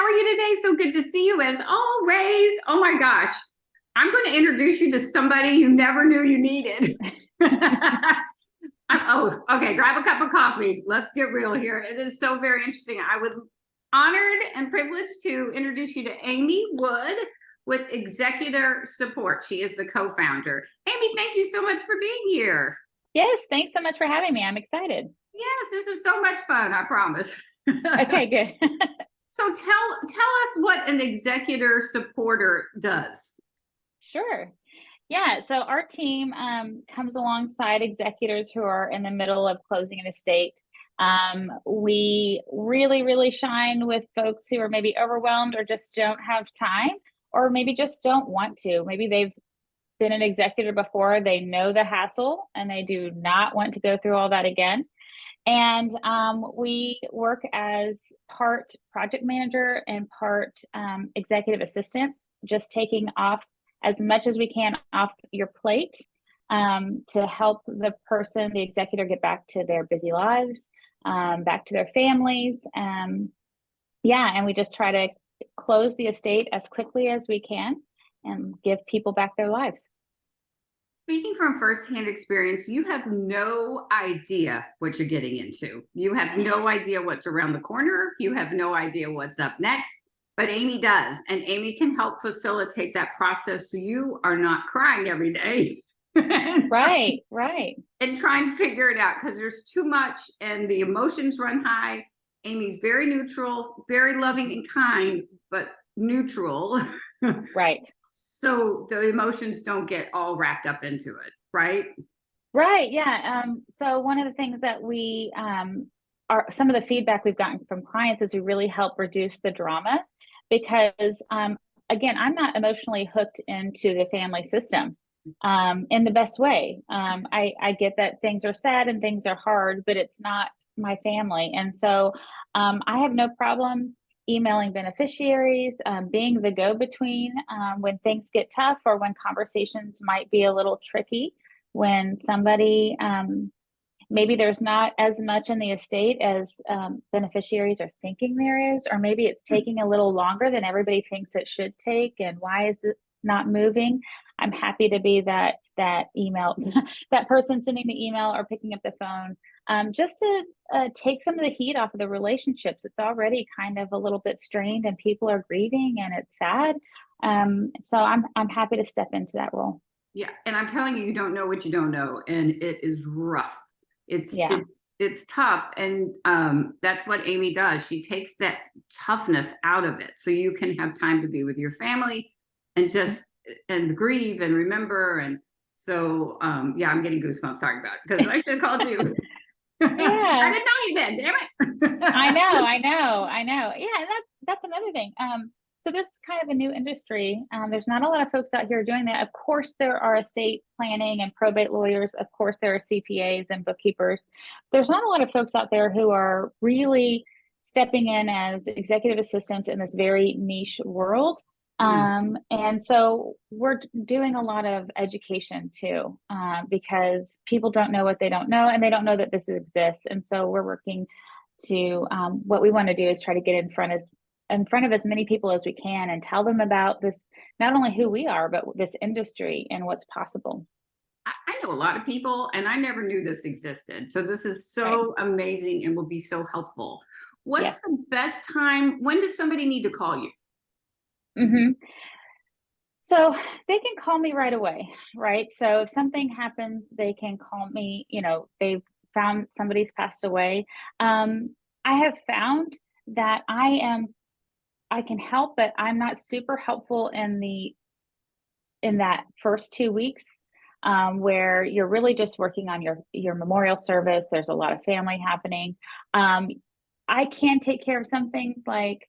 are you today? So good to see you as always. Oh my gosh. I'm going to introduce you to somebody you never knew you needed. Oh, okay. Grab a cup of coffee. Let's get real here. It is so very interesting. I would honored and privileged to introduce you to Aimee Wood with Executor Support. She is the co-founder. Aimee, thank you so much for being here. Yes, thanks so much for having me. I'm excited. Yes, this is so much fun, I promise. Okay, good. So tell us what an executor supporter does. Sure. Yeah, so our team comes alongside executors who are in the middle of closing an estate. We really shine with folks who are maybe overwhelmed or just don't have time, or maybe just don't want to. Maybe they've been an executor before, they know the hassle, and they do not want to go through all that again. And we work as part project manager and part executive assistant, just taking off as much as we can off your plate to help the person, the executor, get back to their busy lives, back to their families. Yeah, and we just try to close the estate as quickly as we can and give people back their lives. Speaking from firsthand experience, you have no idea what you're getting into. You have no idea what's around the corner. You have no idea what's up next, but Aimee does. And Aimee can help facilitate that process so you are not crying every day. Right. And try and figure it out because there's too much and the emotions run high. Aimee's very neutral, very loving and kind, but neutral. Right. So the emotions don't get all wrapped up into it, right? Right. Yeah. So one of the things that we are some of the feedback we've gotten from clients is we really help reduce the drama because again, I'm not emotionally hooked into the family system in the best way. I get that things are sad and things are hard, but it's not my family. And so I have no problem emailing beneficiaries, being the go-between when things get tough or when conversations might be a little tricky, when somebody maybe there's not as much in the estate as beneficiaries are thinking there is, or maybe it's taking a little longer than everybody thinks it should take, and why is it not moving? I'm happy to be that email, that person sending the email or picking up the phone, just to take some of the heat off of the relationships. It's already kind of a little bit strained, and people are grieving, and it's sad. So I'm happy to step into that role. Yeah, and I'm telling you, you don't know what you don't know, and it is rough. It's tough, and that's what Aimee does. She takes that toughness out of it, so you can have time to be with your family and just and grieve and remember. And so yeah, I'm getting goosebumps talking about it because I should have called you. Yeah. I didn't know you did, damn it. I know. Yeah, and that's another thing. So this is kind of a new industry. There's not a lot of folks out here doing that. Of course, there are estate planning and probate lawyers. Of course, there are CPAs and bookkeepers. There's not a lot of folks out there who are really stepping in as executive assistants in this very niche world. And so we're doing a lot of education too, because people don't know what they don't know, and they don't know that this exists. And so we're working to, what we want to do is try to get in front of as many people as we can and tell them about this, not only who we are, but this industry and what's possible. I know a lot of people, and I never knew this existed. So this is so amazing and will be so helpful. What's the best time? When does somebody need to call you? So they can call me right away, right? So if something happens, they can call me. They've found somebody's passed away. I have found that I can help, but I'm not super helpful in that first 2 weeks, where you're really just working on your memorial service. There's a lot of family happening. I can take care of some things like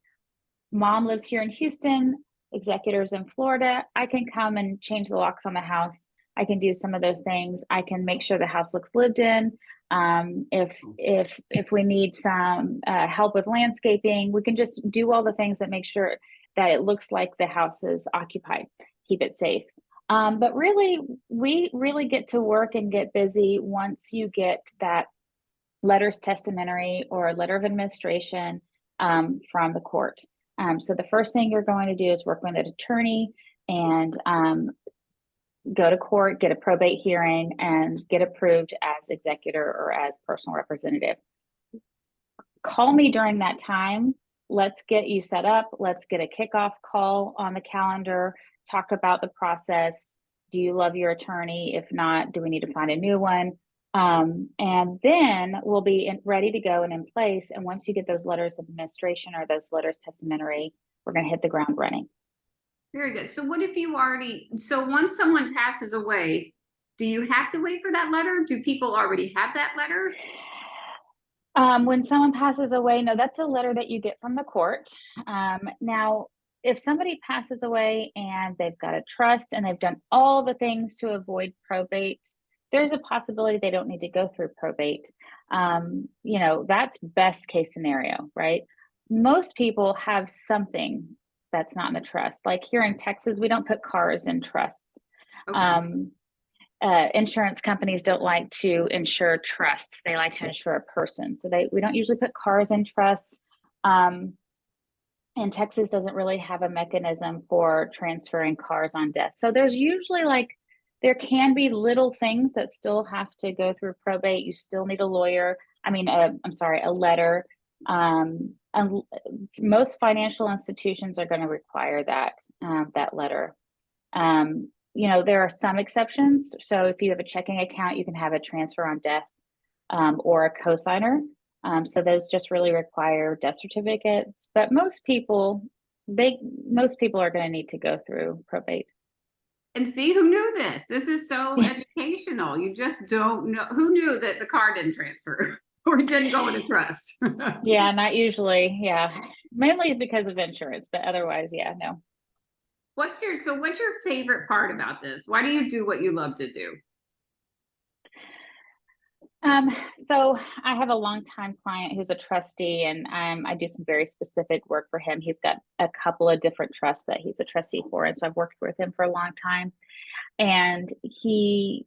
mom lives here in Houston, executors in Florida. I can come and change the locks on the house. I can do some of those things. I can make sure the house looks lived in. If we need some help with landscaping, we can just do all the things that make sure that it looks like the house is occupied, keep it safe. But really, we really get to work and get busy once you get that letters testamentary or letter of administration from the court. So the first thing you're going to do is work with an attorney and go to court, get a probate hearing, and get approved as executor or as personal representative. Call me during that time. Let's get you set up. Let's get a kickoff call on the calendar, talk about the process. Do you love your attorney? If not, do we need to find a new one? And then we'll be ready to go and in place. And once you get those letters of administration or those letters testamentary, we're going to hit the ground running. Very good. So what if you already, so once someone passes away, do you have to wait for that letter? Do people already have that letter? When someone passes away, no, that's a letter that you get from the court. Now, if somebody passes away and they've got a trust and they've done all the things to avoid probate, there's a possibility they don't need to go through probate. You know, that's best case scenario, right? Most people have something that's not in the trust. Like here in Texas, we don't put cars in trusts. Okay. Insurance companies don't like to insure trusts. They like to insure a person. So we don't usually put cars in trusts. And Texas doesn't really have a mechanism for transferring cars on death. So there's usually there can be little things that still have to go through probate. You still need a lawyer. I mean, I'm sorry, a letter. And most financial institutions are going to require that letter. You know, there are some exceptions. So if you have a checking account, you can have a transfer on death or a cosigner. So those just really require death certificates. But most people are going to need to go through probate. And see, who knew this? This is so educational. You just don't know. Who knew that the car didn't transfer or didn't go into trust? Yeah, not usually. Yeah, mainly because of insurance, but otherwise, yeah, no. What's your favorite part about this? Why do you do what you love to do? So I have a longtime client who's a trustee, and I do some very specific work for him. He's got a couple of different trusts that he's a trustee for, and so I've worked with him for a long time. And he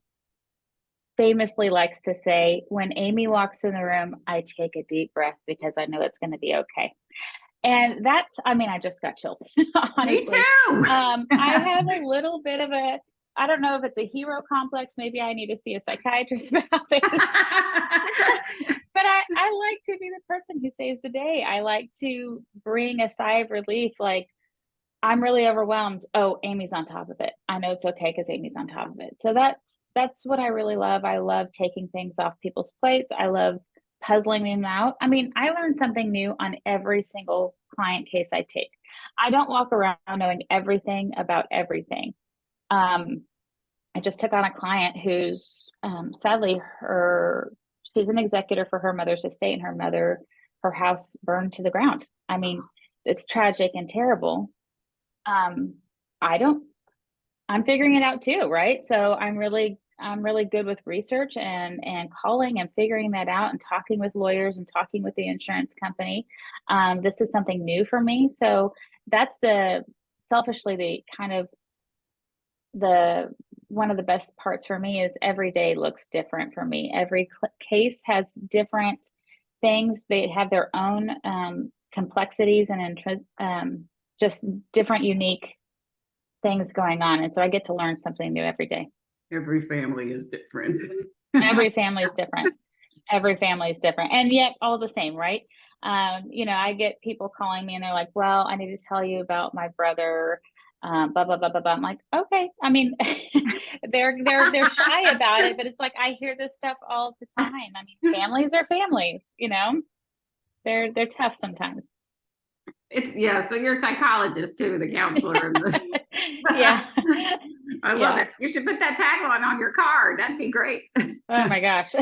famously likes to say, when Aimee walks in the room, I take a deep breath because I know it's going to be okay. And that's, I mean, I just got chills, honestly. Me too. I have a little bit of I don't know if it's a hero complex. Maybe I need to see a psychiatrist about this. But I like to be the person who saves the day. I like to bring a sigh of relief. Like, I'm really overwhelmed. Oh, Aimee's on top of it. I know it's okay because Aimee's on top of it. So that's what I really love. I love taking things off people's plates. I love puzzling them out. I mean, I learn something new on every single client case I take. I don't walk around knowing everything about everything. I just took on a client who's sadly she's an executor for her mother's estate, and her house burned to the ground. I mean, it's tragic and terrible. I'm figuring it out too, right? So I'm really good with research and calling and figuring that out and talking with lawyers and talking with the insurance company. This is something new for me. So that's selfishly one of the best parts for me is every day looks different for me. Every case has different things. They have their own complexities and just different, unique things going on. And so I get to learn something new every day. Every family is different. Every family is different. Every family is different. And yet all the same, right? You know, I get people calling me and they're like, well, I need to tell you about my brother, blah, blah, blah, blah, blah. I'm like, okay. I mean, they're shy about it, but it's like, I hear this stuff all the time. I mean, families are families, you know, they're tough sometimes. So you're a psychologist too, the counselor. Yeah. I love it. You should put that tagline on your car. That'd be great. Oh my gosh.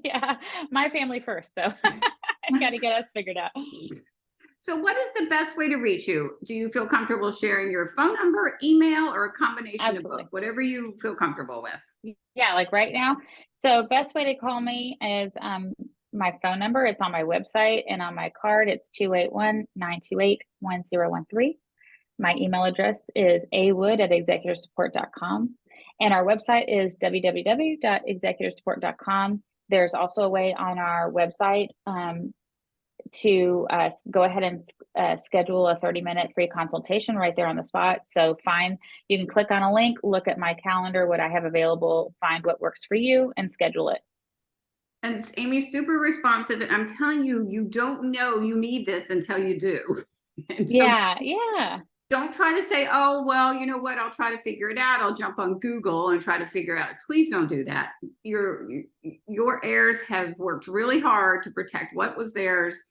Yeah. My family first, though. I got to get us figured out. So what is the best way to reach you? Do you feel comfortable sharing your phone number, email, or a combination Absolutely. of both? Whatever you feel comfortable with. Yeah, like right now. So best way to call me is my phone number. It's on my website and on my card. It's 281-928-1013. My email address is awood@executorsupport.com. And our website is www.executorsupport.com. There's also a way on our website to go ahead and schedule a 30-minute free consultation right there on the spot. So you can click on a link, look at my calendar, what I have available, find what works for you, and schedule it. And Aimee's super responsive, and I'm telling you, you don't know you need this until you do. And so yeah. Don't try to say, oh, well, you know what, I'll try to figure it out. I'll jump on Google and try to figure out. Please don't do that. Your heirs have worked really hard to protect what was theirs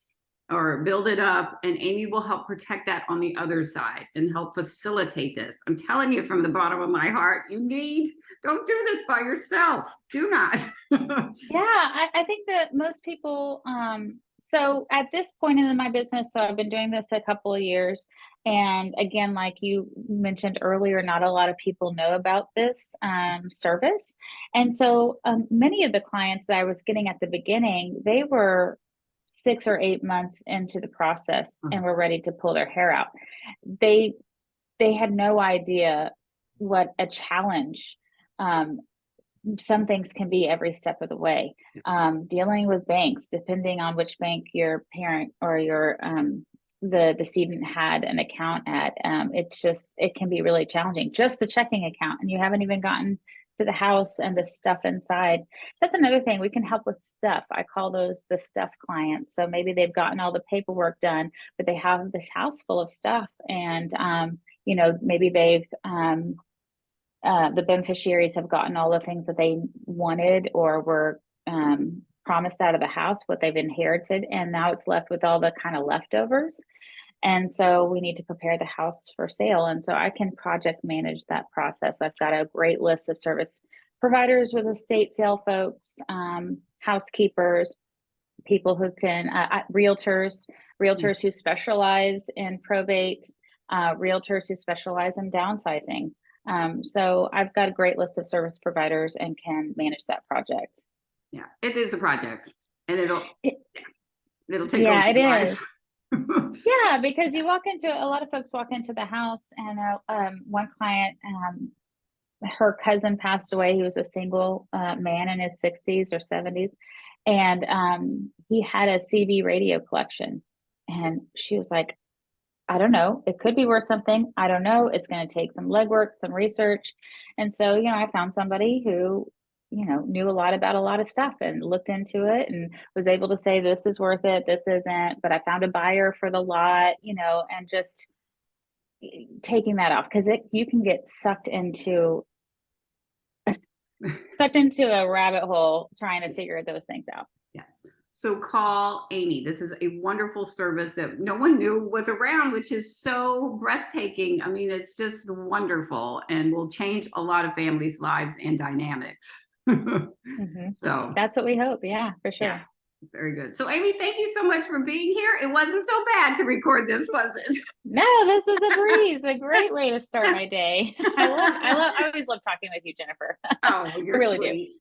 or build it up, and Aimee will help protect that on the other side and help facilitate this. I'm telling you from the bottom of my heart, don't do this by yourself. Do not. Yeah, I think that most people, so at this point in my business, so I've been doing this a couple of years. And again, like you mentioned earlier, not a lot of people know about this service. And so many of the clients that I was getting at the beginning, they were 6 or 8 months into the process and were ready to pull their hair out. They had no idea what a challenge some things can be every step of the way. Dealing with banks, depending on which bank your parent or your the decedent had an account at, it can be really challenging. Just the checking account, and you haven't even gotten to the house and the stuff inside. That's another thing. We can help with stuff. I call those the stuff clients. So maybe they've gotten all the paperwork done, but they have this house full of stuff, and maybe they've the beneficiaries have gotten all the things that they wanted or were promised out of the house, what they've inherited, and now it's left with all the kind of leftovers. And so we need to prepare the house for sale. And so I can project manage that process. I've got a great list of service providers with estate sale folks, housekeepers, people who can, realtors who specialize in probate, realtors who specialize in downsizing. So I've got a great list of service providers and can manage that project. Yeah, it is a project, and it'll take over it your life. Yeah, because a lot of folks walk into the house, and one client, her cousin passed away. He was a single man in his 60s or 70s, and he had a CB radio collection, and she was like, I don't know, it could be worth something. I don't know. It's going to take some legwork, some research. And so, I found somebody who, knew a lot about a lot of stuff and looked into it and was able to say, this is worth it, this isn't, but I found a buyer for the lot, and just taking that off, because you can get sucked into a rabbit hole trying to figure those things out. Yes. So call Aimee. This is a wonderful service that no one knew was around, which is so breathtaking. I mean, it's just wonderful and will change a lot of families' lives and dynamics. So that's what we hope. Yeah, for sure. Yeah, very good. So Aimee, thank you so much for being here. It wasn't so bad to record this, was it? No, this was a breeze. A great way to start my day. I always love talking with you, Jennifer. Oh, you're I really sweet. Do.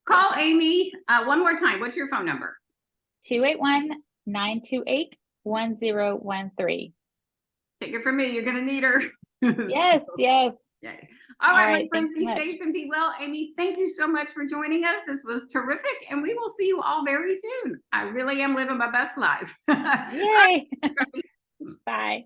Call Aimee one more time. What's your phone number? 281-928-1013. Take it from me. You're going to need her. Yes, yes. Okay. All right, my friends, be safe and be well. Aimee, thank you so much for joining us. This was terrific, and we will see you all very soon. I really am living my best life. Yay. Bye.